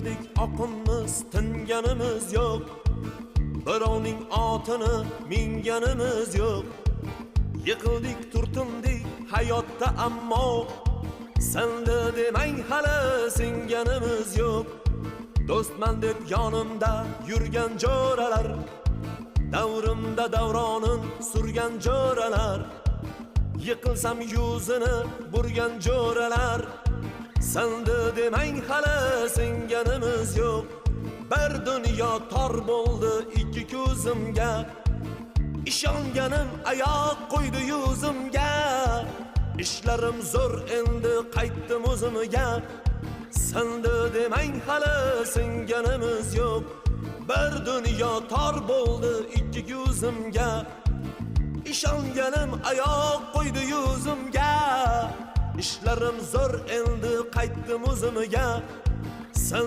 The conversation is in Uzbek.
Yiqildik oqimiz, tinganimiz yo'q. Birovning otini minganimiz yo'q. Yiqildik, turtindik hayotda, ammo senda demang hali singanimiz yo'q. Do'stman deb yonimda yurgan jo'ralar, davrimda davronin surgan jo'ralar, yiqilsam yuzini burgan jo'ralar, senda demang hali singanimiz yo'q. Bir dunyo tor bo'ldi ikki ko'zimga, ishonganim oyoq qo'ydi yuzimga. Ishlarim zo'r endi qaytdim o'zimga, senda demang hali singanimiz yo'q. Bir dunyo tor bo'ldi ikki ko'zimga, ishonganim oyoq qo'ydi yuzimga. Ishlarim zo'r endi qaytdim o'zimga,